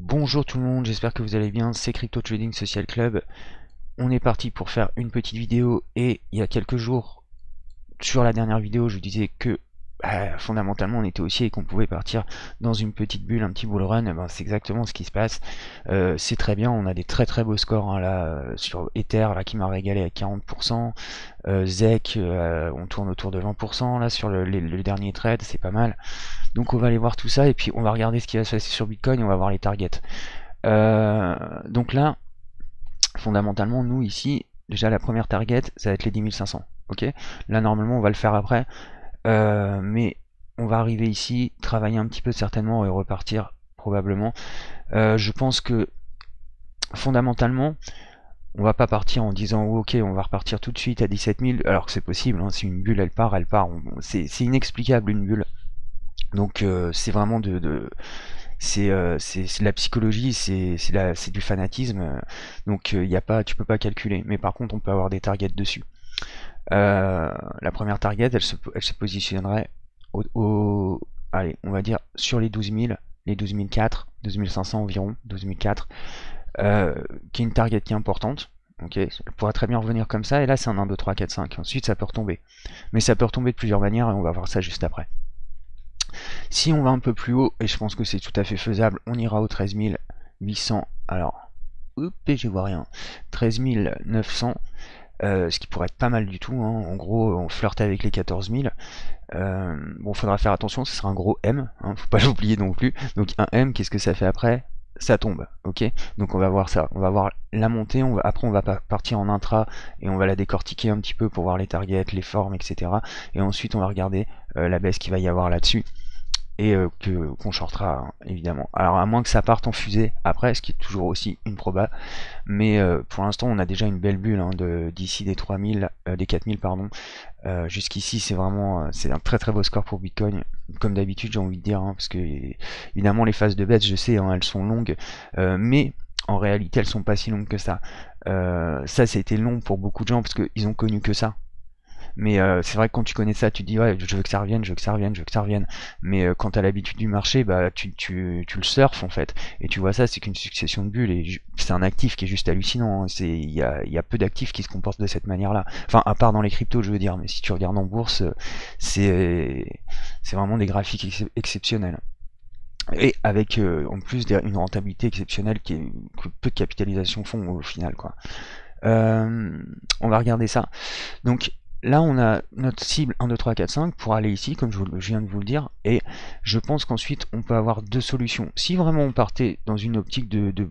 Bonjour tout le monde, j'espère que vous allez bien, c'est Crypto Trading Social Club. On est parti pour faire une petite vidéo et il y a quelques jours, sur la dernière vidéo, je vous disais que fondamentalement on était haussier et qu'on pouvait partir dans une petite bulle, un petit bull run. Eh ben, c'est exactement ce qui se passe. C'est très bien, on a des très beaux scores hein, là sur Ether là, qui m'a régalé à 40%. ZEC, on tourne autour de 20% là sur le dernier trade, c'est pas mal. Donc on va aller voir tout ça et puis on va regarder ce qui va se passer sur Bitcoin et on va voir les targets. Donc là, fondamentalement, nous ici, déjà la première target, ça va être les 10 500. Ok. Là normalement on va le faire après, mais on va arriver ici, travailler un petit peu certainement et repartir probablement. Je pense que fondamentalement, on va pas partir en disant oh, ok on va repartir tout de suite à 17 000 alors que c'est possible, hein, si une bulle elle part, c'est inexplicable une bulle. Donc c'est vraiment c'est de la psychologie, c'est du fanatisme, donc y a pas, tu peux pas calculer. Mais par contre, on peut avoir des targets dessus. La première target, elle se positionnerait allez, on va dire sur les 12 000, les 12 004, 12 500 environ, 12 004, qui est une target qui est importante. Ok, elle pourrait très bien revenir comme ça, et là c'est un 1, 2, 3, 4, 5. Ensuite ça peut retomber. Mais ça peut retomber de plusieurs manières, et on va voir ça juste après. Si on va un peu plus haut, et je pense que c'est tout à fait faisable, on ira au 13 800. Alors, oups, je vois rien. 13 900, ce qui pourrait être pas mal du tout. Hein. En gros, on flirte avec les 14 000. Bon, faudra faire attention, ce sera un gros M, hein, faut pas l'oublier non plus. Donc un M, qu'est-ce que ça fait après? Ça tombe, ok. Donc on va voir ça, on va voir la montée, après on va partir en intra et on va la décortiquer un petit peu pour voir les targets, les formes, etc. Et ensuite on va regarder la baisse qu'il va y avoir là-dessus et qu'on shortera hein, évidemment. Alors à moins que ça parte en fusée après, ce qui est toujours aussi une proba, mais pour l'instant on a déjà une belle bulle hein, d'ici des 3000, des 4000 pardon. Jusqu'ici c'est vraiment c'est un très beau score pour Bitcoin, comme d'habitude j'ai envie de dire, hein, parce que évidemment les phases de baisse je sais hein, elles sont longues, mais en réalité elles sont pas si longues que ça. Ça a été long pour beaucoup de gens parce qu'ils ont connu que ça. Mais c'est vrai que quand tu connais ça, tu te dis ouais, je veux que ça revienne, je veux que ça revienne, je veux que ça revienne. Mais quand tu as l'habitude du marché, bah tu le surfes en fait. Et tu vois ça, c'est qu'une succession de bulles. Et c'est un actif qui est juste hallucinant. Hein. Il y a peu d'actifs qui se comportent de cette manière-là. Enfin, à part dans les cryptos, je veux dire. Mais si tu regardes en bourse, c'est vraiment des graphiques exceptionnels. Et avec en plus une rentabilité exceptionnelle que peu de capitalisation font au final, quoi. On va regarder ça. Donc là on a notre cible 1, 2, 3, 4, 5 pour aller ici comme je viens de vous le dire, et je pense qu'ensuite on peut avoir deux solutions. Si vraiment on partait dans une optique de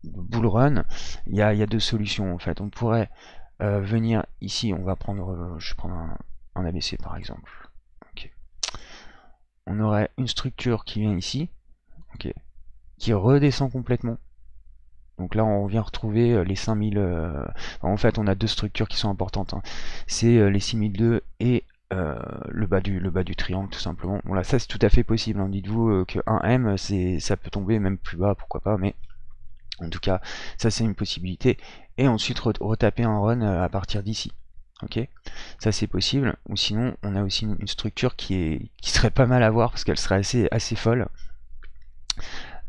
bull run, il y a deux solutions en fait. On pourrait venir ici, on va prendre, je vais prendre un ABC par exemple. Okay. On aurait une structure qui vient ici, okay, qui redescend complètement. Donc là on vient retrouver les 5000, en fait on a deux structures qui sont importantes, hein. C'est les 6002 et le bas du triangle tout simplement. Bon là ça c'est tout à fait possible, hein. Dites-vous que 1M ça peut tomber même plus bas, pourquoi pas, mais en tout cas ça c'est une possibilité. Et ensuite retaper un run à partir d'ici. Ok, ça c'est possible. Ou sinon on a aussi une structure qui serait pas mal à voir parce qu'elle serait assez folle.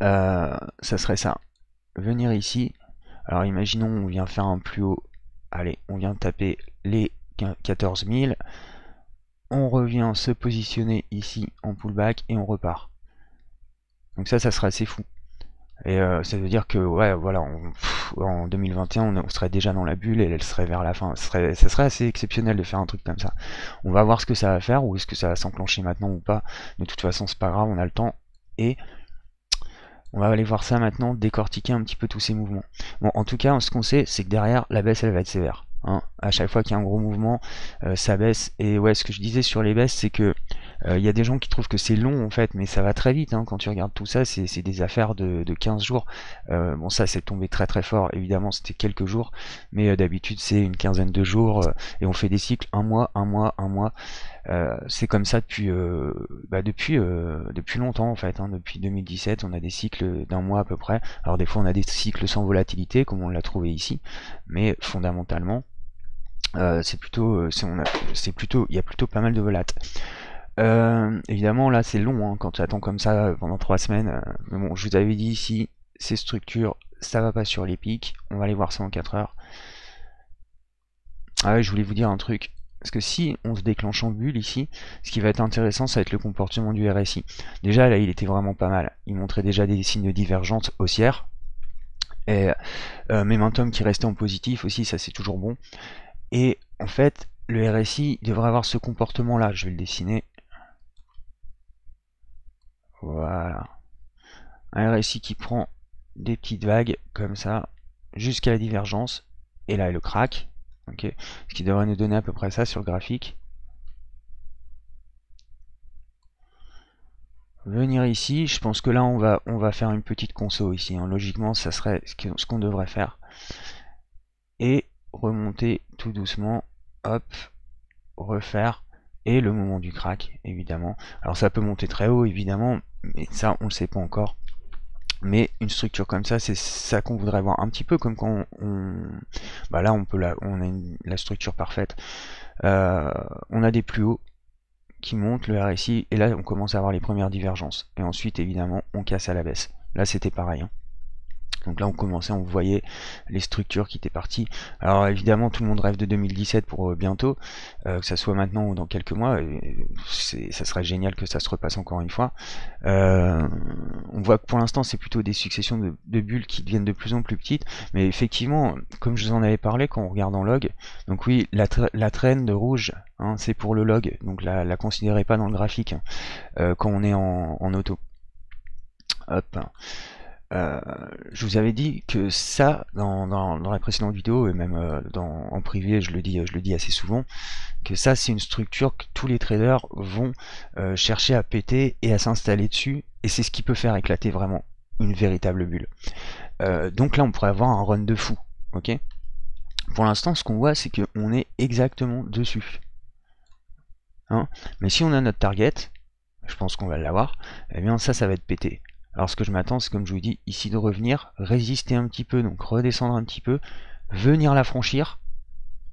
Ça serait ça. Venir ici, alors imaginons on vient faire un plus haut, allez on vient taper les 14 000, on revient se positionner ici en pullback et on repart. Donc ça sera assez fou. Et ça veut dire que ouais voilà, en 2021 on serait déjà dans la bulle et elle serait vers la fin. Ça serait assez exceptionnel de faire un truc comme ça. On va voir ce que ça va faire, ou est-ce que ça va s'enclencher maintenant ou pas. De toute façon c'est pas grave, on a le temps. Et on va aller voir ça maintenant, décortiquer un petit peu tous ces mouvements. Bon, en tout cas, ce qu'on sait, c'est que derrière, la baisse, elle va être sévère. Hein. À chaque fois qu'il y a un gros mouvement, ça baisse. Et ouais, ce que je disais sur les baisses, c'est que il y a des gens qui trouvent que c'est long en fait, mais ça va très vite. Hein. Quand tu regardes tout ça, c'est des affaires de 15 jours. Bon, ça, c'est tombé très fort. Évidemment, c'était quelques jours, mais d'habitude, c'est une quinzaine de jours. Et on fait des cycles un mois, un mois, un mois. C'est comme ça depuis longtemps en fait, hein. Depuis 2017 on a des cycles d'un mois à peu près. Alors des fois on a des cycles sans volatilité comme on l'a trouvé ici, mais fondamentalement c'est plutôt il y a plutôt pas mal de volat. Évidemment là c'est long hein, quand tu attends comme ça pendant 3 semaines, mais bon je vous avais dit ici ces structures, ça va pas sur les pics. On va aller voir ça en 4 heures. Ah ouais, je voulais vous dire un truc. Parce que si on se déclenche en bulle ici, ce qui va être intéressant, ça va être le comportement du RSI. Déjà, là, il était vraiment pas mal. Il montrait déjà des signes de divergence haussière. Et momentum qui restait en positif aussi, ça c'est toujours bon. Et en fait, le RSI devrait avoir ce comportement-là. Je vais le dessiner. Voilà. Un RSI qui prend des petites vagues comme ça jusqu'à la divergence. Et là, le crack. Okay. Ce qui devrait nous donner à peu près ça sur le graphique. Venir ici, je pense que là on va faire une petite conso ici, hein. Logiquement ça serait ce qu'on devrait faire. Et remonter tout doucement, hop, refaire, et le moment du crack évidemment. Alors ça peut monter très haut évidemment, mais ça on le sait pas encore. Mais une structure comme ça, c'est ça qu'on voudrait voir, un petit peu comme quand bah là on a la structure parfaite. On a des plus hauts qui monte le RSI, et là on commence à avoir les premières divergences, et ensuite évidemment on casse à la baisse. Là c'était pareil, hein. Donc là on commençait, on voyait les structures qui étaient parties. Alors évidemment tout le monde rêve de 2017 pour bientôt, que ça soit maintenant ou dans quelques mois, ça serait génial que ça se repasse encore une fois. On voit que pour l'instant c'est plutôt des successions de bulles qui deviennent de plus en plus petites, mais effectivement, comme je vous en avais parlé quand on regarde en log, donc oui, la traîne de rouge, hein, c'est pour le log, donc la considérez pas dans le graphique, quand on est en auto. Hop. Je vous avais dit que ça, dans la précédente vidéo, et même en privé, je le dis assez souvent, que ça c'est une structure que tous les traders vont chercher à péter et à s'installer dessus, et c'est ce qui peut faire éclater vraiment une véritable bulle. Donc là on pourrait avoir un run de fou, ok. Pour l'instant ce qu'on voit c'est qu'on est exactement dessus, hein. Mais si on a notre target, je pense qu'on va l'avoir, et bien ça va être pété. Alors ce que je m'attends, c'est comme je vous dis, ici de revenir, résister un petit peu, donc redescendre un petit peu, venir la franchir,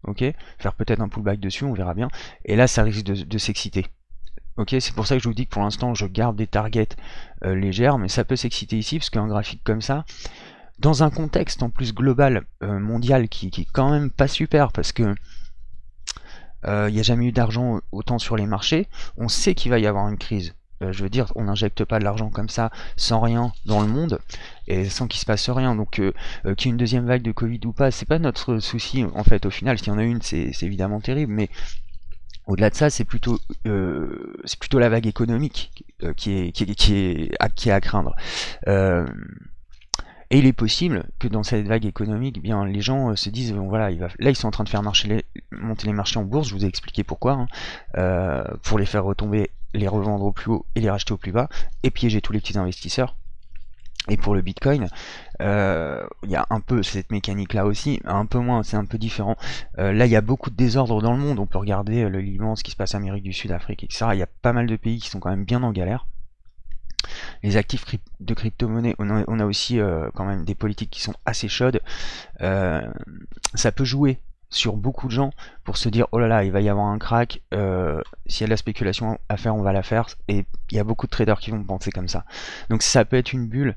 ok, faire peut-être un pullback dessus, on verra bien, et là ça risque de s'exciter. Ok, c'est pour ça que je vous dis que pour l'instant je garde des targets légères, mais ça peut s'exciter ici, parce qu'un graphique comme ça, dans un contexte en plus global, mondial, qui est quand même pas super, parce que il n'y a jamais eu d'argent autant sur les marchés, on sait qu'il va y avoir une crise. Je veux dire, on n'injecte pas de l'argent comme ça, sans rien dans le monde, et sans qu'il se passe rien. Donc qu'il y ait une deuxième vague de Covid ou pas, c'est pas notre souci, en fait, au final. S'il y en a une, c'est évidemment terrible, mais au-delà de ça, c'est plutôt la vague économique qui est à craindre. Et il est possible que dans cette vague économique, eh bien, les gens se disent, bon, voilà, là ils sont en train de faire monter les marchés en bourse, je vous ai expliqué pourquoi, hein, pour les faire retomber, les revendre au plus haut et les racheter au plus bas, et piéger tous les petits investisseurs. Et pour le Bitcoin, il y a un peu cette mécanique là aussi, un peu moins, c'est un peu différent. Là il y a beaucoup de désordre dans le monde, on peut regarder le Liban, ce qui se passe en Amérique du Sud, Afrique, etc. Il y a pas mal de pays qui sont quand même bien en galère. Les actifs de crypto-monnaie, on a aussi quand même des politiques qui sont assez chaudes. Ça peut jouer sur beaucoup de gens pour se dire oh là là il va y avoir un crack, s'il y a de la spéculation à faire on va la faire, et il y a beaucoup de traders qui vont penser comme ça. Donc ça peut être une bulle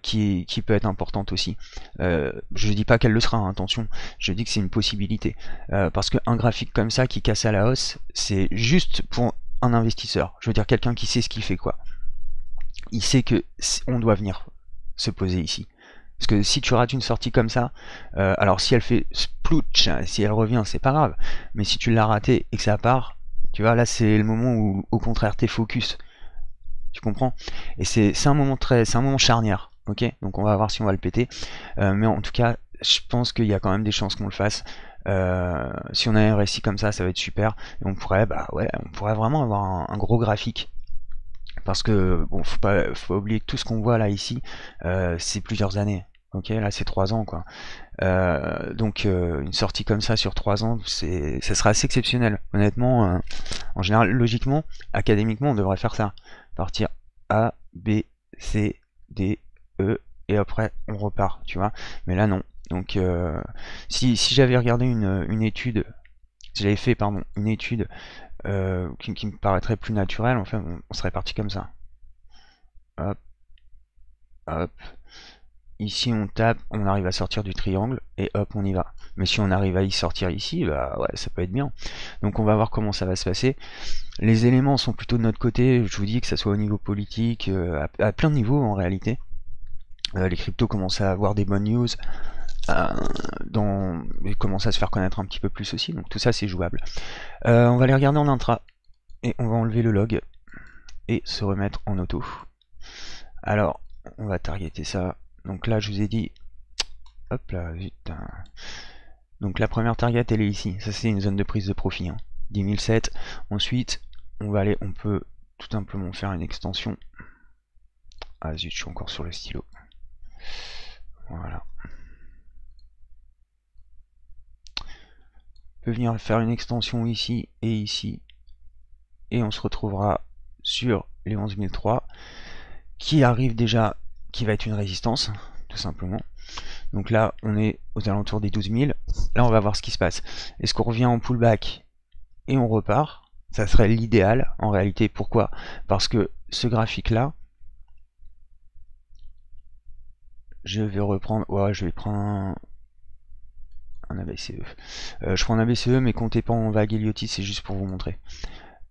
qui peut être importante aussi. Je dis pas qu'elle le sera, hein, attention, je dis que c'est une possibilité, parce qu'un graphique comme ça qui casse à la hausse, c'est juste pour un investisseur, je veux dire quelqu'un qui sait ce qu'il fait, quoi. Il sait que on doit venir se poser ici. Parce que si tu rates une sortie comme ça, alors si elle fait splouch, si elle revient, c'est pas grave. Mais si tu l'as raté et que ça part, tu vois, là c'est le moment où au contraire t'es focus. Tu comprends? Et c'est un moment charnière. Ok, donc on va voir si on va le péter. Mais en tout cas, je pense qu'il y a quand même des chances qu'on le fasse. Si on a un récit comme ça va être super. Et on pourrait vraiment avoir un gros graphique. Parce que bon, faut pas oublier que tout ce qu'on voit là ici, c'est plusieurs années. Ok, là c'est 3 ans, quoi. Donc une sortie comme ça sur 3 ans, ça sera assez exceptionnel. Honnêtement, en général, logiquement, académiquement, on devrait faire ça. Partir A, B, C, D, E, et après on repart, tu vois. Mais là non. Donc si j'avais regardé une étude, si j'avais fait pardon une étude qui me paraîtrait plus naturelle, enfin on serait parti comme ça. Hop, hop. ici on tape, on arrive à sortir du triangle et hop on y va. Mais si on arrive à y sortir ici, bah ouais, ça peut être bien. Donc on va voir comment ça va se passer. Les éléments sont plutôt de notre côté, je vous dis que ça soit au niveau politique, à plein de niveaux en réalité. Les cryptos commencent à avoir des bonnes news, ils commencent à se faire connaître un petit peu plus aussi, donc tout ça c'est jouable. On va les regarder en intra, et on va enlever le log, et se remettre en auto. Alors, on va targeter ça. Donc là, je vous ai dit, hop là, vite. Donc la première target, elle est ici. Ça, c'est une zone de prise de profit. 10 007. Ensuite, on peut tout simplement faire une extension. Ah zut, je suis encore sur le stylo. Voilà. On peut venir faire une extension ici et ici. Et on se retrouvera sur les 11 003. Qui arrive déjà, qui va être une résistance, tout simplement. Donc là, on est aux alentours des 12 000. Là, on va voir ce qui se passe. Est-ce qu'on revient en pullback et on repart? Ça serait l'idéal en réalité. Pourquoi? Parce que ce graphique-là, je vais reprendre... Ouais, je vais prendre un ABCE. Je prends un ABCE, mais comptez pas en vague Elliott, c'est juste pour vous montrer.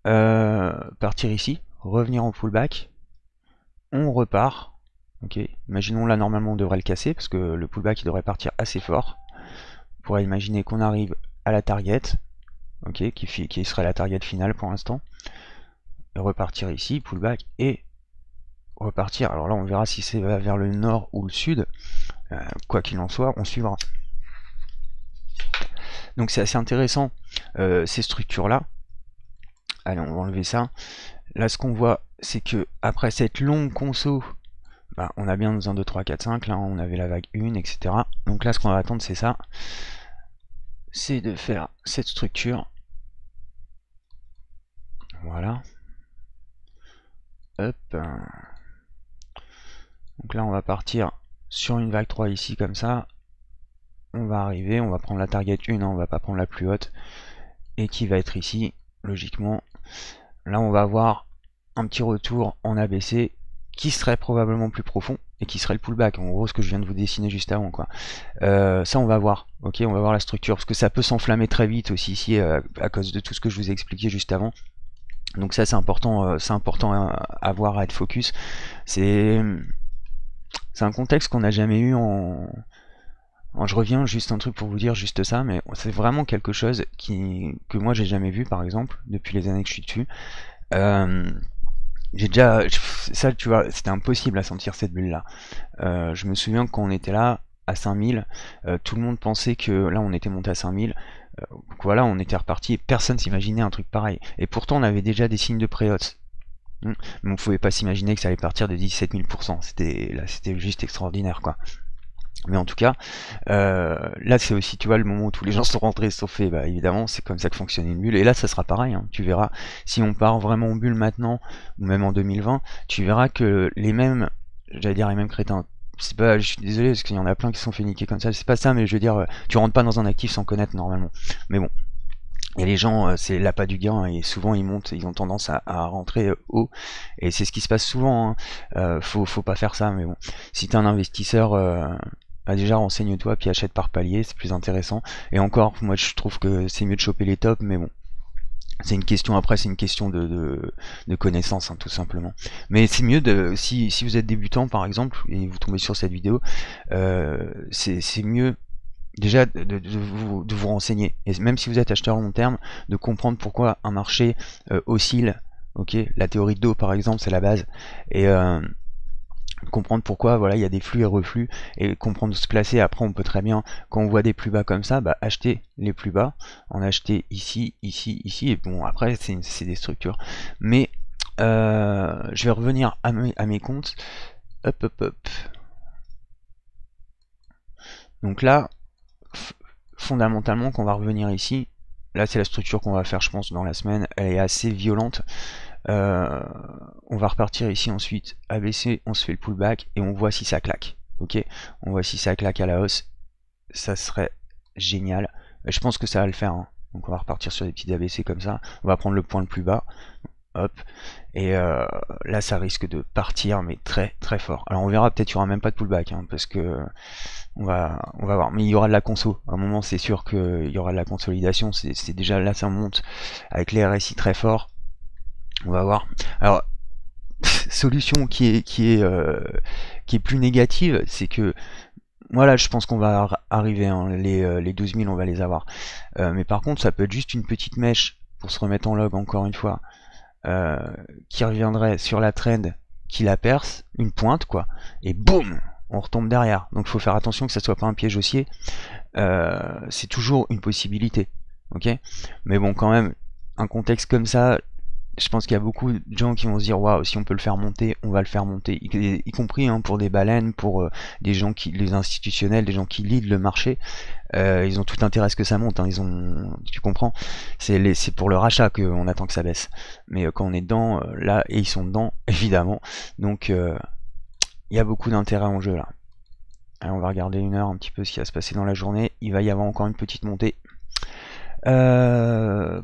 Partir ici, revenir en pullback. On repart. Ok, imaginons là normalement on devrait le casser parce que le pullback il devrait partir assez fort. On pourrait imaginer qu'on arrive à la target, ok, qui serait la target finale pour l'instant. Repartir ici, pullback et repartir. Alors là on verra si c'est vers le nord ou le sud. Quoi qu'il en soit, on suivra. Donc c'est assez intéressant ces structures là. Allez, on va enlever ça. Là ce qu'on voit c'est que après cette longue conso, bah, on a bien nos 1, 2, 3, 4, 5, là on avait la vague 1, etc. Donc là ce qu'on va attendre c'est ça, c'est de faire cette structure. Voilà. Hop. Donc là on va partir sur une vague 3 ici comme ça. On va arriver, on va prendre la target 1, hein, on va pas prendre la plus haute. Et qui va être ici, logiquement. Là on va avoir un petit retour en ABC qui serait probablement plus profond et qui serait le pullback, en gros ce que je viens de vous dessiner juste avant quoi. Ça on va voir, ok, on va voir la structure parce que ça peut s'enflammer très vite aussi ici à cause de tout ce que je vous ai expliqué juste avant. Donc ça c'est important à voir, à être focus. C'est un contexte qu'on n'a jamais eu je reviens juste un truc pour vous dire juste ça, mais c'est vraiment quelque chose que moi j'ai jamais vu par exemple depuis les années que je suis dessus. J'ai déjà ça, tu vois, c'était impossible à sentir cette bulle là. Je me souviens que quand on était là à 5000, tout le monde pensait que là on était monté à 5000, voilà, on était reparti et personne s'imaginait un truc pareil. Et pourtant on avait déjà des signes de pré-hausse. Mais on pouvait pas s'imaginer que ça allait partir de 17 000%. C'était juste extraordinaire quoi. Mais en tout cas, là c'est aussi, tu vois, le moment où tous les gens sont rentrés, se sont fait, bah évidemment, c'est comme ça que fonctionne une bulle. Et là, ça sera pareil, hein, tu verras, si on part vraiment en bulle maintenant, ou même en 2020, tu verras que les mêmes, j'allais dire les mêmes crétins, c'est pas, je suis désolé, parce qu'il y en a plein qui se sont fait niquer comme ça, c'est pas ça, mais je veux dire, tu rentres pas dans un actif sans connaître normalement. Mais bon. Et les gens, c'est l'appât du gain, et souvent ils montent, ils ont tendance à rentrer haut, et c'est ce qui se passe souvent, hein. Faut pas faire ça, mais bon, si t'es un investisseur, bah déjà renseigne-toi puis achète par palier, c'est plus intéressant. Et encore, moi je trouve que c'est mieux de choper les tops, mais bon, c'est une question, après c'est une question de connaissance, hein, tout simplement. Mais c'est mieux si vous êtes débutant par exemple et vous tombez sur cette vidéo, c'est mieux déjà de vous renseigner, et même si vous êtes acheteur long terme, de comprendre pourquoi un marché oscille. Ok, la théorie de dos par exemple, c'est la base, et comprendre pourquoi voilà il y a des flux et reflux, et comprendre où se placer. Après on peut très bien, quand on voit des plus bas comme ça, bah, acheter les plus bas, en acheter ici, ici, et bon après c'est des structures. Mais je vais revenir à mes comptes. Hop. Donc là, fondamentalement, qu'on va revenir ici, là c'est la structure qu'on va faire je pense dans la semaine, elle est assez violente. On va repartir ici ensuite, ABC, on se fait le pullback et on voit si ça claque. Ok, on voit si ça claque à la hausse, ça serait génial. Je pense que ça va le faire, hein. Donc on va repartir sur des petits ABC comme ça, on va prendre le point le plus bas, hop, et là ça risque de partir mais très très fort. Alors on verra, peut-être il y aura même pas de pullback, hein, parce que on va voir, mais il y aura de la conso à un moment, c'est sûr qu'il y aura de la consolidation, c'est déjà là, ça monte avec les RSI très forts, on va voir. Alors solution qui est plus négative, c'est que voilà, je pense qu'on va arriver, hein, les 12 000 on va les avoir, mais par contre ça peut être juste une petite mèche pour se remettre en log encore une fois, euh, qui reviendrait sur la trend, qui la perce, une pointe quoi, et boum, on retombe derrière. Donc il faut faire attention que ça soit pas un piège haussier. C'est toujours une possibilité, ok. Mais bon, quand même, un contexte comme ça, je pense qu'il y a beaucoup de gens qui vont se dire waouh, si on peut le faire monter, on va le faire monter, y compris, hein, pour des baleines, pour des gens les institutionnels, des gens qui lead le marché. Ils ont tout intérêt à ce que ça monte, hein, tu comprends, c'est pour le rachat qu'on attend que ça baisse, mais quand on est dedans, là, et ils sont dedans évidemment, donc il y a beaucoup d'intérêt en jeu là. Alors, on va regarder une heure un petit peu ce qui va se passer dans la journée. Il va y avoir encore une petite montée.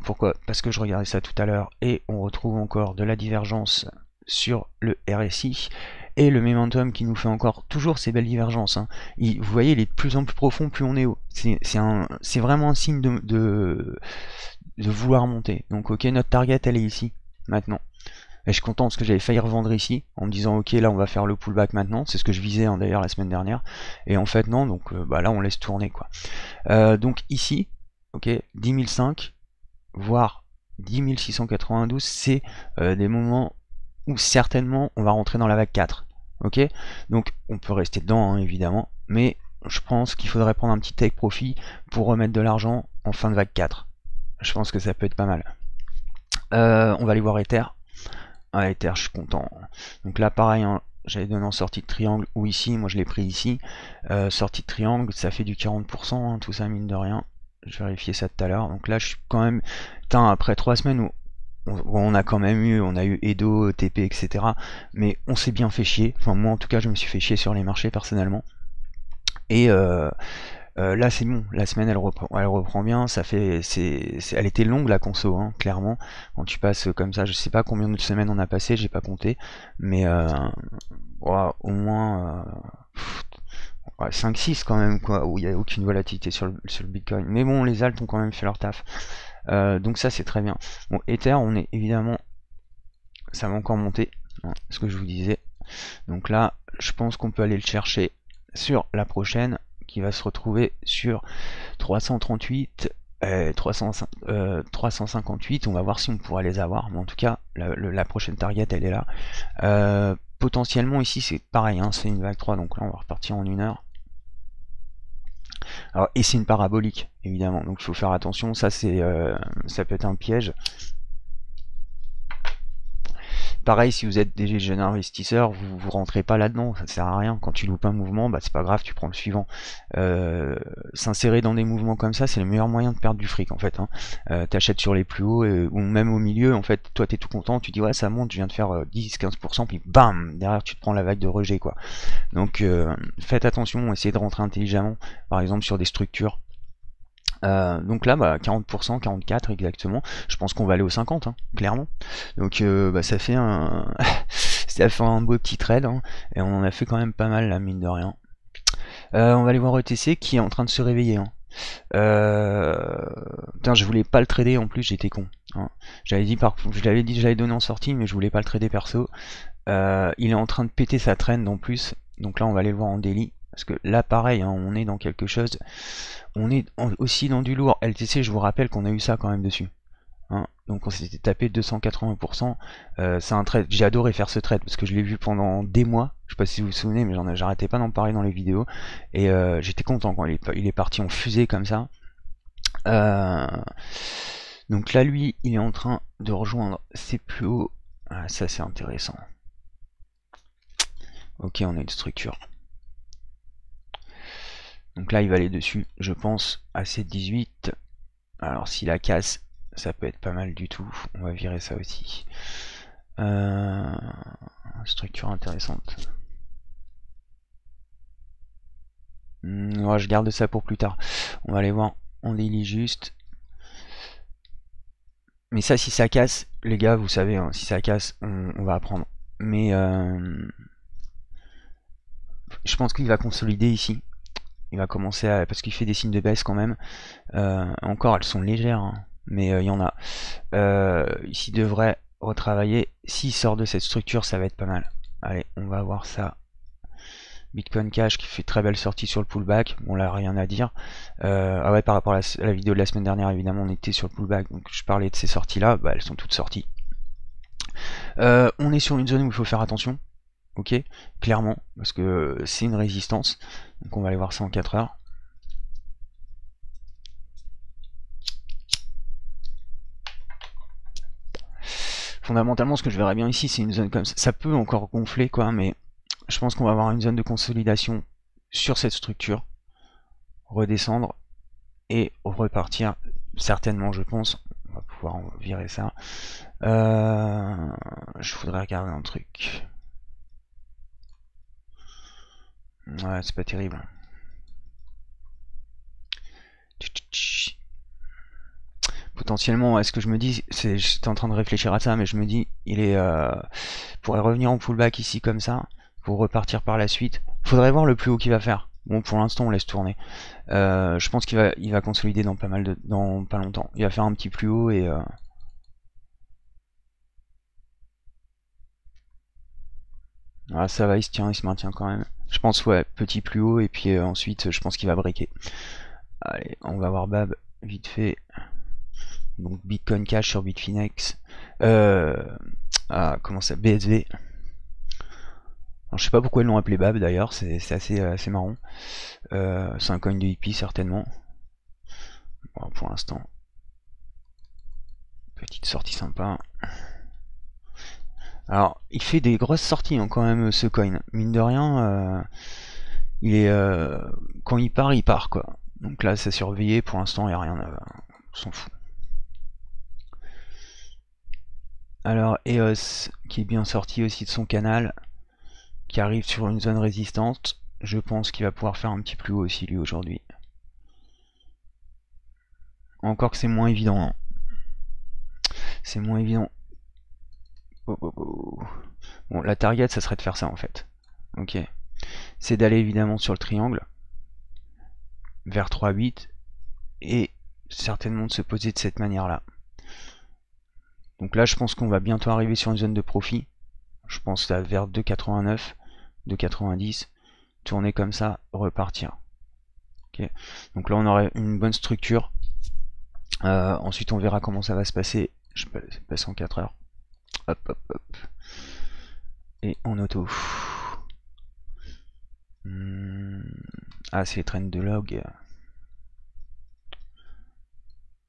Pourquoi? Parce que je regardais ça tout à l'heure et on retrouve encore de la divergence sur le RSI et le momentum qui nous fait encore toujours ces belles divergences, hein. Vous voyez, il est de plus en plus profond plus on est haut. C'est vraiment un signe de vouloir monter. Donc ok, notre target elle est ici maintenant. Et je suis content parce que j'avais failli revendre ici en me disant ok, là on va faire le pullback maintenant. C'est ce que je visais, hein, d'ailleurs la semaine dernière. Et en fait non, donc bah là on laisse tourner quoi. Donc ici, ok, 10 005, voire 10 692, c'est des moments où certainement on va rentrer dans la vague 4. Ok, donc on peut rester dedans, hein, évidemment, mais je pense qu'il faudrait prendre un petit take profit pour remettre de l'argent en fin de vague 4. Je pense que ça peut être pas mal. On va aller voir Ether. Ah, Ether, je suis content. Donc là, pareil, hein, j'avais donné en sortie de triangle ou ici, moi je l'ai pris ici. Sortie de triangle, ça fait du 40%, hein, tout ça, mine de rien. Je vérifiais ça tout à l'heure. Donc là, je suis quand même. Putain, après 3 semaines où on a quand même eu, on a eu Edo, TP, etc. Mais on s'est bien fait chier. Enfin, moi en tout cas, je me suis fait chier sur les marchés personnellement. Et là c'est bon, la semaine elle reprend bien, ça fait, elle était longue la conso, hein, clairement. Quand tu passes comme ça, je sais pas combien de semaines on a passé, j'ai pas compté, mais ouais, au moins ouais, 5-6 quand même, quoi, où il n'y a aucune volatilité sur le Bitcoin. Mais bon, les alts ont quand même fait leur taf. Donc ça c'est très bien. Bon, Ether, on est évidemment, ça va encore monter, hein, ce que je vous disais. Donc là, je pense qu'on peut aller le chercher sur la prochaine, qui va se retrouver sur 338, 358. On va voir si on pourra les avoir, mais en tout cas la prochaine target elle est là. Potentiellement ici c'est pareil, hein, c'est une vague 3, donc là on va repartir en 1 heure. Alors, et c'est une parabolique évidemment, donc il faut faire attention, ça peut être un piège. Pareil, si vous êtes des jeunes investisseurs, vous rentrez pas là-dedans, ça sert à rien. Quand tu loupes un mouvement, bah c'est pas grave, tu prends le suivant. S'insérer dans des mouvements comme ça, c'est le meilleur moyen de perdre du fric en fait, hein. T'achètes sur les plus hauts ou même au milieu, en fait, toi t'es tout content, tu dis ouais ça monte, je viens de faire 10-15%, puis bam, derrière tu te prends la vague de rejet quoi. Donc faites attention, essayez de rentrer intelligemment, par exemple sur des structures. Donc là, bah, 40%, 44 exactement. Je pense qu'on va aller aux 50, hein, clairement. Donc bah, ça fait un ça fait un beau petit trade, hein, et on en a fait quand même pas mal là, mine de rien. On va aller voir ETC qui est en train de se réveiller, hein. Putain, je voulais pas le trader en plus, j'étais con, hein. Je l'avais dit, j'avais donné en sortie, mais je voulais pas le trader perso. Il est en train de péter sa trend en plus, donc là on va aller le voir en daily. Parce que là pareil, hein, on est dans quelque chose, on est aussi dans du lourd. LTC, je vous rappelle qu'on a eu ça quand même dessus, hein. Donc on s'était tapé 280%. C'est un trade, j'ai adoré faire ce trade parce que je l'ai vu pendant des mois. Je sais pas si vous vous souvenez, mais j'arrêtais pas d'en parler dans les vidéos. Et j'étais content quand il est parti en fusée comme ça. Donc là lui, il est en train de rejoindre ses plus hauts. Ah, ça c'est intéressant. Ok, on a une structure. Donc là il va aller dessus, je pense, à 7,18. Alors si la casse, ça peut être pas mal du tout. On va virer ça aussi. Structure intéressante. Ouais, je garde ça pour plus tard. On va aller voir en daily juste. Mais ça, si ça casse, les gars, vous savez, hein, si ça casse, on va apprendre. Mais je pense qu'il va consolider ici. Il va commencer à... parce qu'il fait des signes de baisse quand même. Encore, elles sont légères, hein, mais il y en a. Ici, il devrait retravailler. S'il sort de cette structure, ça va être pas mal. Allez, on va voir ça. Bitcoin Cash qui fait très belle sortie sur le pullback. Bon, là, rien à dire. Ah ouais, par rapport à la vidéo de la semaine dernière, évidemment, on était sur le pullback. Donc, je parlais de ces sorties-là. Bah, elles sont toutes sorties. On est sur une zone où il faut faire attention. Ok, clairement, parce que c'est une résistance. Donc, on va aller voir ça en 4 heures. Fondamentalement, ce que je verrais bien ici, c'est une zone comme ça. Ça peut encore gonfler, quoi, mais je pense qu'on va avoir une zone de consolidation sur cette structure, redescendre et repartir. Certainement, je pense. On va pouvoir virer ça. Je voudrais regarder un truc. Ouais, c'est pas terrible. Potentiellement, est-ce que je me dis, j'étais en train de réfléchir à ça, mais je me dis, il est pourrait revenir en pullback ici comme ça, pour repartir par la suite. Faudrait voir le plus haut qu'il va faire. Bon, pour l'instant, on laisse tourner. Je pense il va consolider dans dans pas longtemps. Il va faire un petit plus haut et ah, ça va, il se tient, il se maintient quand même. Je pense, ouais, petit plus haut et puis ensuite, je pense qu'il va breaker. Allez, on va voir Bab vite fait. Donc Bitcoin Cash sur Bitfinex. Comment ça, BSV. Alors, je sais pas pourquoi ils l'ont appelé Bab d'ailleurs, c'est assez marrant. C'est un coin de hippie certainement. Bon, pour l'instant, petite sortie sympa. Alors, il fait des grosses sorties hein, quand même ce coin. Mine de rien, il est quand il part quoi. Donc là, c'est surveillé. Pour l'instant, il n'y a rien. On s'en fout. Alors EOS qui est bien sorti aussi de son canal, qui arrive sur une zone résistante. Je pense qu'il va pouvoir faire un petit plus haut aussi lui aujourd'hui. Encore que c'est moins évident. Hein. C'est moins évident. Bon, la target, ça serait de faire ça en fait. Ok. C'est d'aller évidemment sur le triangle vers 3,8 et certainement de se poser de cette manière-là. Donc là, je pense qu'on va bientôt arriver sur une zone de profit. Je pense là vers 2,89, 2,90, tourner comme ça, repartir. Okay. Donc là, on aurait une bonne structure. Ensuite, on verra comment ça va se passer. Je passe en 4 heures. Hop, hop, hop. Et en auto. Ah, c'est les trends de log.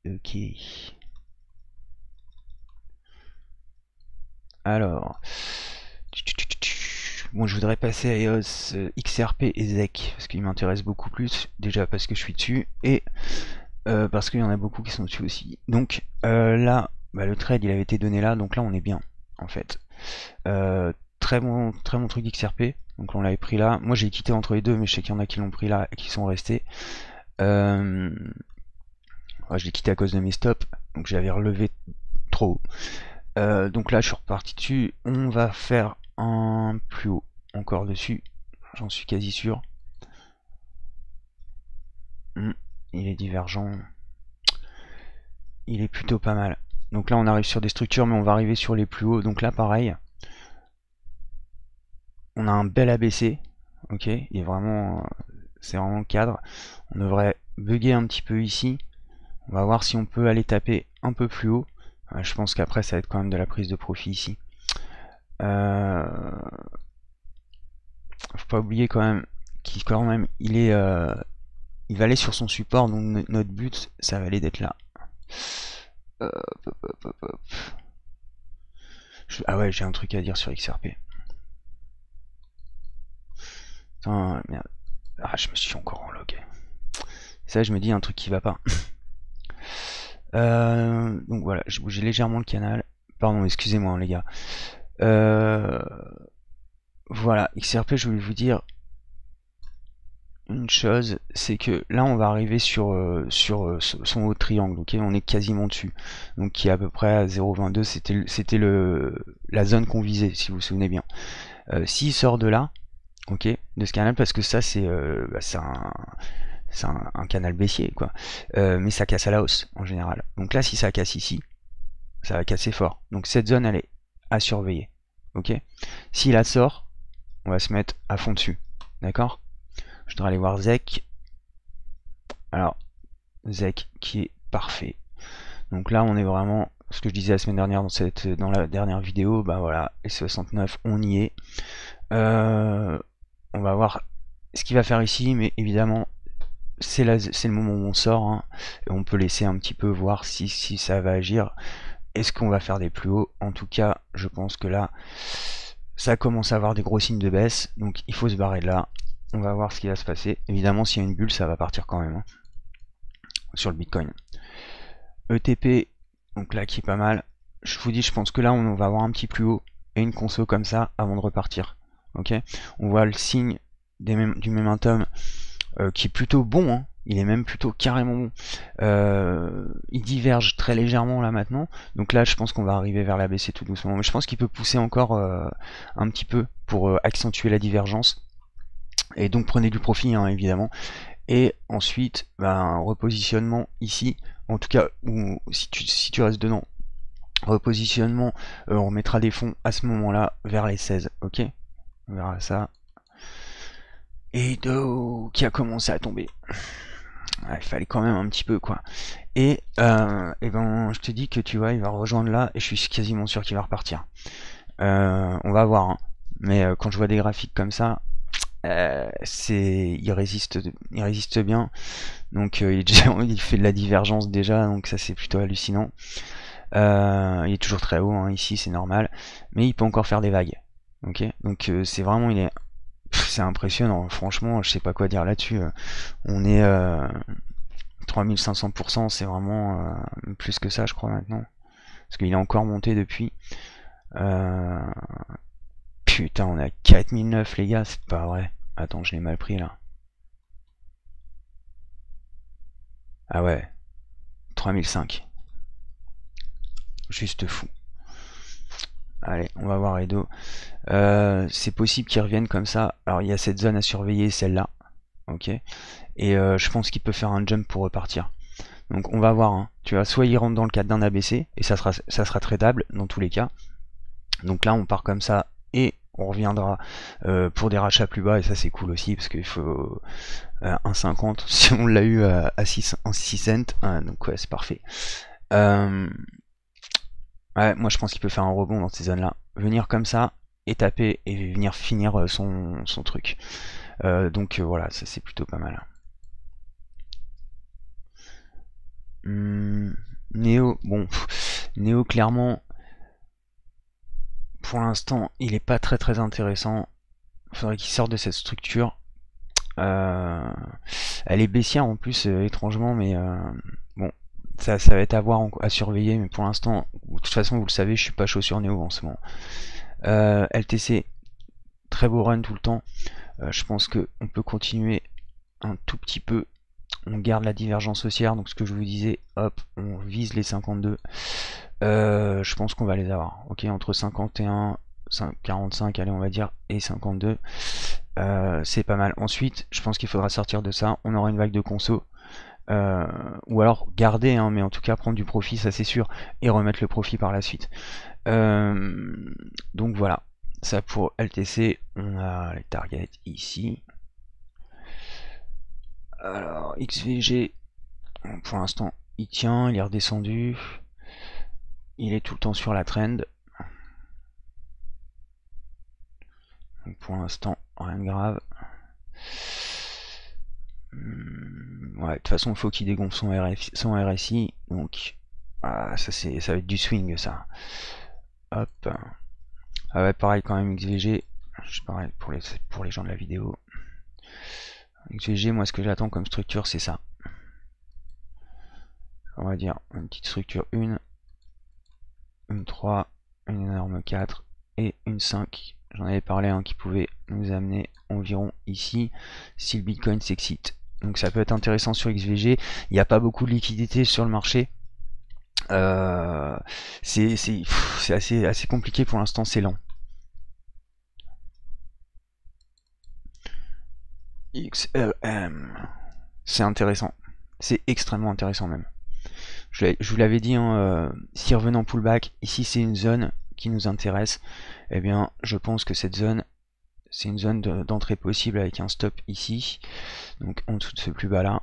Ok. Alors. Bon, je voudrais passer à EOS, XRP et ZEC, parce qu'il m'intéresse beaucoup plus, déjà parce que je suis dessus, et parce qu'il y en a beaucoup qui sont dessus aussi. Donc là, bah, le trade il avait été donné là, donc là on est bien, en fait. Très bon truc XRP, donc on l'avait pris là. Moi j'ai quitté entre les deux, mais je sais qu'il y en a qui l'ont pris là et qui sont restés. Ouais, je l'ai quitté à cause de mes stops, donc j'avais relevé trop haut. Donc là je suis reparti dessus, on va faire un plus haut encore dessus, j'en suis quasi sûr. Il est divergent, il est plutôt pas mal. Donc là on arrive sur des structures, mais on va arriver sur les plus hauts. Donc là pareil, on a un bel ABC, ok, il est vraiment, c'est vraiment le cadre. On devrait bugger un petit peu ici. On va voir si on peut aller taper un peu plus haut. Je pense qu'après ça va être quand même de la prise de profit ici. Faut pas oublier quand même qu'il il va aller sur son support, donc notre but ça va aller d'être là. Ah ouais, j'ai un truc à dire sur XRP. Putain, merde. Ah, je me suis encore en log. Ça, je me dis un truc qui va pas. Donc voilà, je bougeais légèrement le canal. Pardon, excusez-moi les gars. Voilà, XRP, je voulais vous dire, une chose, c'est que là on va arriver sur son haut triangle, ok, on est quasiment dessus, donc qui est à peu près à 0,22, c'était la zone qu'on visait, si vous vous souvenez bien. S'il sort de là, ok, de ce canal, parce que ça c'est un canal baissier, quoi, mais ça casse à la hausse en général. Donc là, si ça casse ici, ça va casser fort. Donc cette zone, elle est à surveiller, ok. S'il la sort, on va se mettre à fond dessus, d'accord. Je voudrais aller voir Zek. Alors, Zek qui est parfait. Donc là, on est vraiment, ce que je disais la semaine dernière dans la dernière vidéo, bah voilà, les 69, on y est. On va voir ce qu'il va faire ici, mais évidemment, c'est le moment où on sort, hein, et on peut laisser un petit peu voir si ça va agir. Est-ce qu'on va faire des plus hauts? En tout cas, je pense que là, ça commence à avoir des gros signes de baisse, donc il faut se barrer de là. On va voir ce qui va se passer. Évidemment, s'il y a une bulle, ça va partir quand même, hein, sur le Bitcoin. ETP, donc là qui est pas mal. Je vous dis, je pense que là, on va avoir un petit plus haut et une conso comme ça avant de repartir. Ok, on voit le signe du momentum qui est plutôt bon, hein. Il est même plutôt carrément bon. Il diverge très légèrement là maintenant, donc là je pense qu'on va arriver vers la baissée tout doucement, mais je pense qu'il peut pousser encore un petit peu pour accentuer la divergence, et donc prenez du profit, hein, évidemment. Et ensuite un repositionnement ici, en tout cas, ou si tu restes dedans, repositionnement, on mettra des fonds à ce moment là vers les 16, ok, on verra ça. Et qui a commencé à tomber. Ouais, il fallait quand même un petit peu, quoi. Et ben je te dis que tu vois, il va rejoindre là et je suis quasiment sûr qu'il va repartir. On va voir, hein. Mais quand je vois des graphiques comme ça, il résiste bien. Donc il fait de la divergence déjà, donc ça c'est plutôt hallucinant. Il est toujours très haut, hein, ici, c'est normal, mais il peut encore faire des vagues. Ok, donc c'est vraiment, c'est impressionnant, franchement, je sais pas quoi dire là-dessus. On est 3500%, c'est vraiment plus que ça, je crois, maintenant. Parce qu'il est encore monté depuis. Putain, on est à 4009, les gars, c'est pas vrai. Attends, je l'ai mal pris, là. Ah ouais, 3005. Juste fou. Allez, on va voir Edo. C'est possible qu'il revienne comme ça. Alors, il y a cette zone à surveiller, celle-là. Ok. Et je pense qu'il peut faire un jump pour repartir. Donc on va voir, hein. Tu vois, soit il rentre dans le cadre d'un ABC, et ça sera traitable dans tous les cas. Donc là on part comme ça, et on reviendra pour des rachats plus bas, et ça c'est cool aussi, parce qu'il faut 1,50, si on l'a eu à 6 cents, donc ouais c'est parfait. Ouais, moi je pense qu'il peut faire un rebond dans ces zones là, venir comme ça, et taper, et venir finir son truc. Donc voilà, ça c'est plutôt pas mal. Néo, bon, Néo clairement, pour l'instant, il est pas très intéressant. Il faudrait qu'il sorte de cette structure. Elle est baissière en plus, étrangement, mais bon, ça va être à voir, à surveiller. Mais pour l'instant, de toute façon, vous le savez, je suis pas chaud sur Néo en ce moment. LTC, très beau run tout le temps. Je pense qu'on peut continuer un tout petit peu. On garde la divergence haussière, donc ce que je vous disais, hop, on vise les 52. Je pense qu'on va les avoir. Ok, entre 51, 45, allez, on va dire, et 52. C'est pas mal. Ensuite, je pense qu'il faudra sortir de ça. On aura une vague de conso. Ou alors garder, hein, mais en tout cas prendre du profit, ça c'est sûr, et remettre le profit par la suite. Donc voilà, ça pour LTC. On a les targets ici. Alors XVG, pour l'instant il tient, il est redescendu, il est tout le temps sur la trend. Donc pour l'instant rien de grave. Ouais, de toute façon il faut qu'il dégonfle son RSI, donc ça va être du swing ça. Hop. Ah ouais, pareil quand même XVG, je pareil pour les gens de la vidéo. XVG, moi ce que j'attends comme structure c'est ça. On va dire une petite structure 1, une 3, une énorme 4 et une 5 j'en avais parlé, hein, qui pouvait nous amener environ ici si le Bitcoin s'excite. Donc ça peut être intéressant sur XVG. Il n'y a pas beaucoup de liquidité sur le marché. C'est assez compliqué pour l'instant, c'est lent. XLM, c'est intéressant, c'est extrêmement intéressant même. Je vous l'avais dit, hein, si revenant en pullback, ici c'est une zone qui nous intéresse, eh bien je pense que cette zone, c'est une zone d'entrée possible avec un stop ici, donc en dessous de ce plus bas là.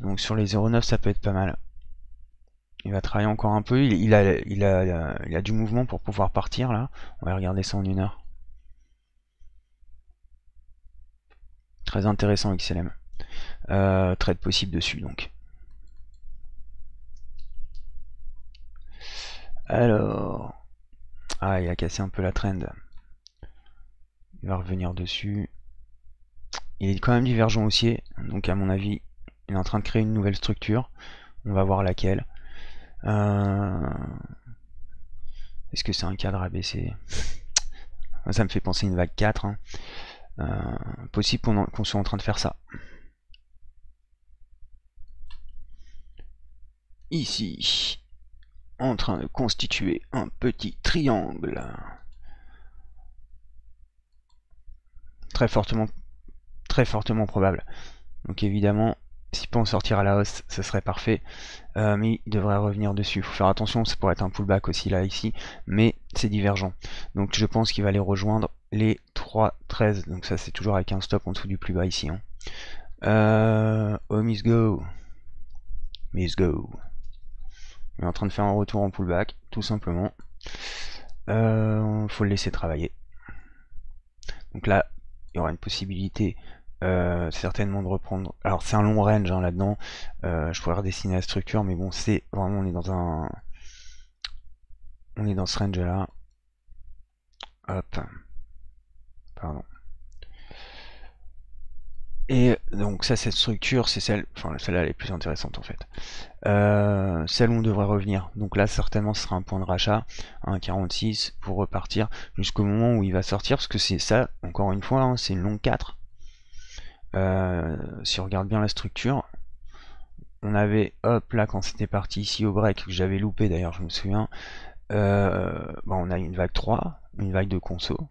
Donc sur les 0,9 ça peut être pas mal. Il va travailler encore un peu, il a du mouvement pour pouvoir partir là. On va regarder ça en 1 heure. Très intéressant XLM. Trade possible dessus donc. Alors, ah, il a cassé un peu la trend. Il va revenir dessus. Il est quand même divergent haussier, donc à mon avis, il est en train de créer une nouvelle structure. On va voir laquelle. Est-ce que c'est un cadre abaissé? Ça me fait penser à une vague 4. Hein. Possible qu'on soit en train de faire ça. Ici, en train de constituer un petit triangle. Très fortement probable. Donc évidemment, s'il peut en sortir à la hausse, ce serait parfait. Mais il devrait revenir dessus. Il faut faire attention, ça pourrait être un pullback aussi là, ici. Mais c'est divergent. Donc je pense qu'il va aller rejoindre les 3,13. Donc ça, c'est toujours avec un stop en dessous du plus bas ici. Hein. Oh, Miss Go. Miss Go. Il est en train de faire un retour en pullback, tout simplement. Faut le laisser travailler. Donc là, il y aura une possibilité certainement de reprendre. Alors c'est un long range hein, là-dedans. Je pourrais redessiner la structure, mais bon, c'est vraiment on est dans ce range là. Hop. Pardon. Et donc ça, cette structure, c'est celle-là elle est plus intéressante en fait. Celle où on devrait revenir. Donc là, certainement, ce sera un point de rachat, 1,46 pour repartir jusqu'au moment où il va sortir, parce que c'est ça, encore une fois, hein, c'est une longue 4. Si on regarde bien la structure, on avait, hop, là, quand c'était parti ici au break, que j'avais loupé d'ailleurs, je me souviens, on a une vague 3, une vague de conso,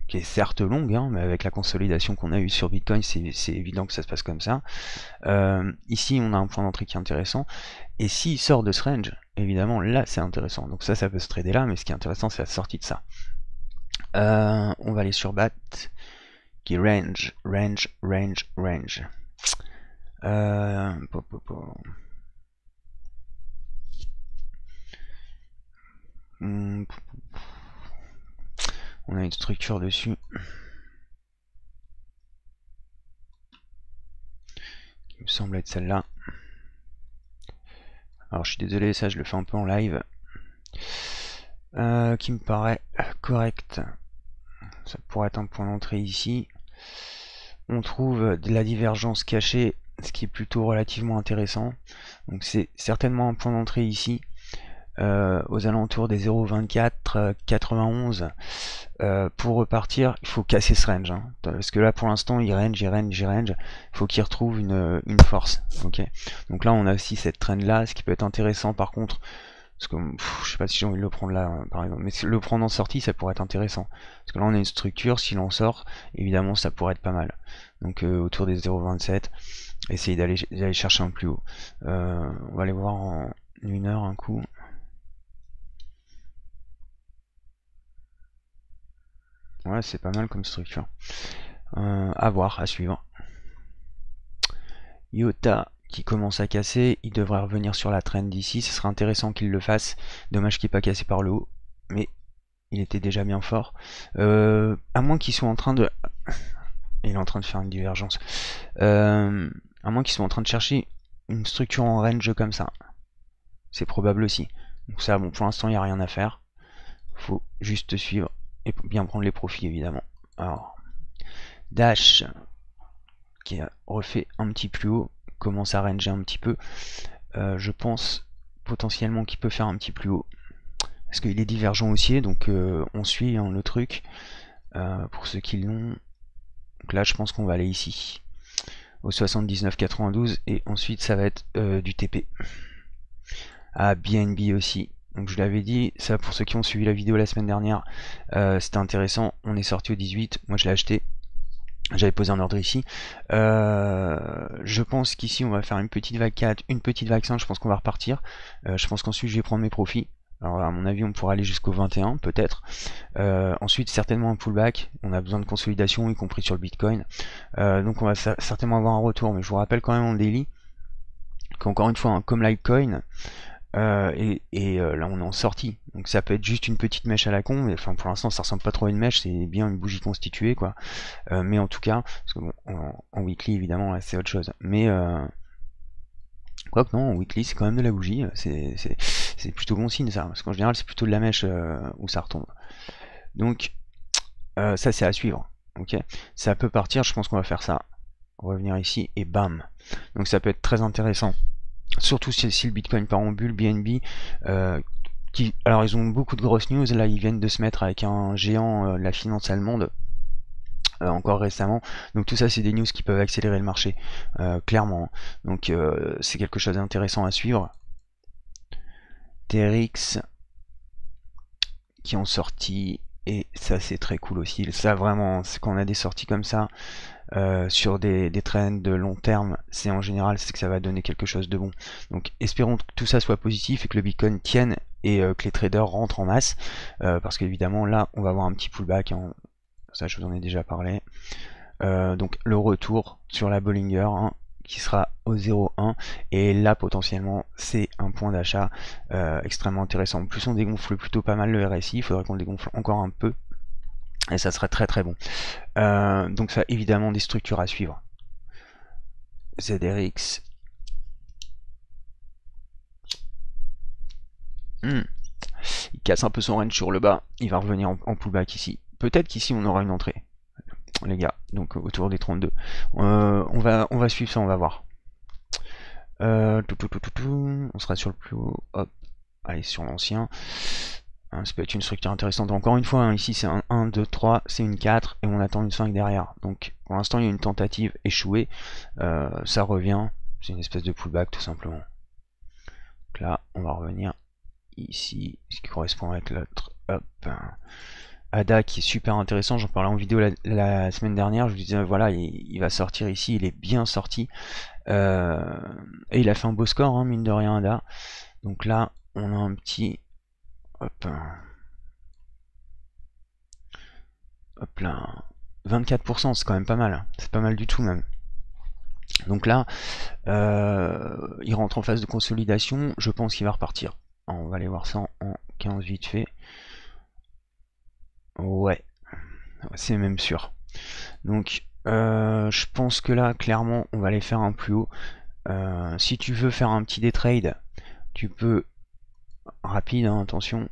qui est certes longue, hein, mais avec la consolidation qu'on a eue sur Bitcoin, c'est évident que ça se passe comme ça. Ici, on a un point d'entrée qui est intéressant, et s'il sort de ce range, évidemment, là, c'est intéressant. Donc ça peut se trader là, mais ce qui est intéressant, c'est la sortie de ça. On va aller sur BAT, qui est range. On a une structure dessus. Qui me semble être celle-là. Alors je suis désolé, ça je le fais un peu en live. Qui me paraît correct. Ça pourrait être un point d'entrée ici. On trouve de la divergence cachée, ce qui est plutôt relativement intéressant. Donc c'est certainement un point d'entrée ici. Aux alentours des 0,24 91 pour repartir il faut casser ce range hein, parce que là pour l'instant il range, il faut qu'il retrouve une force. Ok, donc là on a aussi cette trend là, ce qui peut être intéressant par contre, parce que je sais pas si j'ai envie de le prendre là par exemple, mais le prendre en sortie ça pourrait être intéressant, parce que là on a une structure, s'il en sort évidemment ça pourrait être pas mal, donc autour des 0,27 essayer d'aller chercher un plus haut. On va aller voir en 1 heure un coup. Ouais, c'est pas mal comme structure. À voir, à suivre. IOTA qui commence à casser, il devrait revenir sur la trend d'ici, ce serait intéressant qu'il le fasse. Dommage qu'il n'est pas cassé par le haut, mais il était déjà bien fort. À moins qu'ils soient en train de... Il est en train de faire une divergence. À moins qu'ils soient en train de chercher une structure en range comme ça. C'est probable aussi. Donc ça, bon, pour l'instant, il n'y a rien à faire. Faut juste suivre et bien prendre les profits, évidemment. Alors, Dash, qui a refait un petit plus haut, commence à ranger un petit peu. Je pense potentiellement qu'il peut faire un petit plus haut. parce qu'il est divergent haussier, donc on suit hein, le truc. Pour ceux qui l'ont, donc là je pense qu'on va aller ici au 79,92 et ensuite ça va être du TP à BNB aussi. Donc je l'avais dit, ça pour ceux qui ont suivi la vidéo la semaine dernière, c'était intéressant. On est sorti au 18, moi je l'ai acheté. J'avais posé un ordre ici. Je pense qu'ici on va faire une petite vague 4, une petite vague 5, je pense qu'on va repartir. Je pense qu'ensuite je vais prendre mes profits. Alors à mon avis on pourra aller jusqu'au 21 peut-être. Ensuite certainement un pullback, on a besoin de consolidation y compris sur le Bitcoin. Donc on va certainement avoir un retour, mais je vous rappelle quand même en daily qu'encore une fois hein, comme Litecoin, là on est en sortie, donc ça peut être juste une petite mèche à la con, mais enfin pour l'instant ça ressemble pas trop à une mèche, c'est bien une bougie constituée quoi. Mais en tout cas, parce que bon, en weekly évidemment là c'est autre chose, mais quoique non, en weekly c'est quand même de la bougie, c'est plutôt bon signe ça, parce qu'en général c'est plutôt de la mèche où ça retombe. Donc ça c'est à suivre, ok. Ça peut partir, je pense qu'on va faire ça, revenir ici et bam. Donc ça peut être très intéressant. Surtout si le Bitcoin part en bulle, BNB, alors ils ont beaucoup de grosses news, là ils viennent de se mettre avec un géant de la finance allemande, encore récemment, donc tout ça c'est des news qui peuvent accélérer le marché, clairement, donc c'est quelque chose d'intéressant à suivre. TRX qui ont sorti, et ça c'est très cool aussi, ça vraiment, quand on a des sorties comme ça, sur des trends de long terme, c'est en général c'est que ça va donner quelque chose de bon. Donc espérons que tout ça soit positif et que le Bitcoin tienne et que les traders rentrent en masse, parce qu'évidemment là on va avoir un petit pullback, hein. Ça je vous en ai déjà parlé. Donc le retour sur la Bollinger hein, qui sera au 0,1 et là potentiellement c'est un point d'achat extrêmement intéressant. En plus on dégonfle plutôt pas mal le RSI, il faudrait qu'on le dégonfle encore un peu. Et ça serait très très bon. Donc ça évidemment des structures à suivre. ZRX. Il casse un peu son range sur le bas. Il va revenir en pullback ici. Peut-être qu'ici on aura une entrée. Les gars, donc autour des 32. On va suivre ça, on va voir. On sera sur le plus haut. Hop. Allez, sur l'ancien. Ça peut être une structure intéressante. Encore une fois, hein, ici c'est un 1, 2, 3, c'est une 4 et on attend une 5 derrière. Donc pour l'instant il y a une tentative échouée. Ça revient. C'est une espèce de pullback tout simplement. Donc là on va revenir ici, ce qui correspond avec l'autre. Hop. ADA qui est super intéressant. J'en parlais en vidéo la semaine dernière. Je vous disais voilà, il va sortir ici. Il est bien sorti. Et il a fait un beau score, hein, mine de rien ADA. Donc là on a un petit... Hop. Hop là. 24%, c'est quand même pas mal. C'est pas mal du tout même. Donc là, il rentre en phase de consolidation. Je pense qu'il va repartir. On va aller voir ça en 15 vite fait. Ouais. C'est même sûr. Donc, je pense que là, clairement, on va aller faire un plus haut. Si tu veux faire un petit day trade, tu peux... Rapide, hein, attention.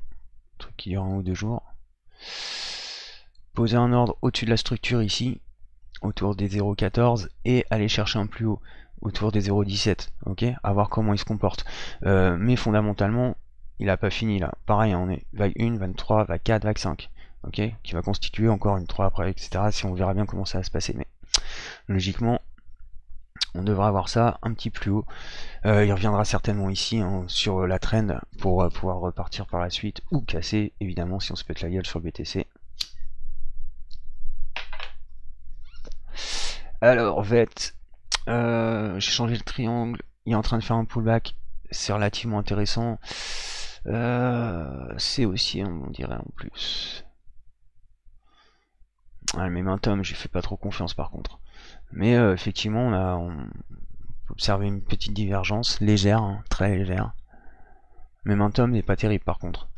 Truc qui dure 1 ou 2 jours. Poser un ordre au-dessus de la structure ici, autour des 0,14 et aller chercher un plus haut autour des 0,17, ok, à voir comment il se comporte. Mais fondamentalement il a pas fini là, pareil on est vague 1, vague 3, vague 4, vague 5, ok, qui va constituer encore une 3 après, etc. Si on verra bien comment ça va se passer, mais logiquement on devra avoir ça un petit plus haut. Il reviendra certainement ici hein, sur la trend pour pouvoir repartir par la suite ou casser évidemment si on se pète la gueule sur le BTC. Alors, VET, j'ai changé le triangle, il est en train de faire un pullback, c'est relativement intéressant. C'est aussi, on dirait en plus. Le momentum, j'ai fait pas trop confiance par contre. Mais effectivement, on peut observer une petite divergence, légère, hein, très légère. Momentum n'est pas terrible par contre.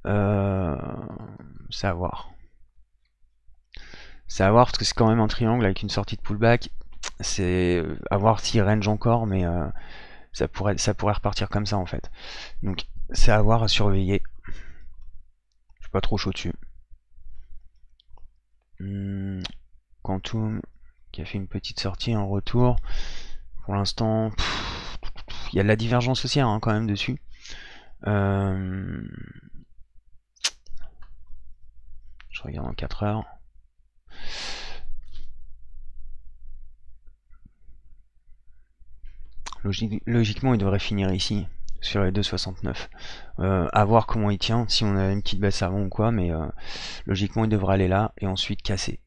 C'est à voir. C'est à voir parce que c'est quand même un triangle avec une sortie de pullback. C'est à voir s'il range encore, mais ça pourrait repartir comme ça en fait. Donc c'est à voir, à surveiller. Je suis pas trop chaud dessus. Quantum qui a fait une petite sortie en retour. Pour l'instant, il y a de la divergence haussière hein, quand même dessus. Je regarde en 4 heures. Logiquement, il devrait finir ici, sur les 2,69. À voir comment il tient, si on a une petite baisse avant ou quoi, mais logiquement, il devrait aller là et ensuite casser.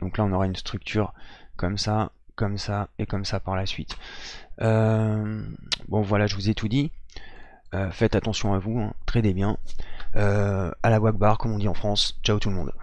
Donc là, on aura une structure comme ça et comme ça par la suite. Bon, voilà, je vous ai tout dit. Faites attention à vous, hein, tradez bien. À la Wagbar, comme on dit en France. Ciao tout le monde.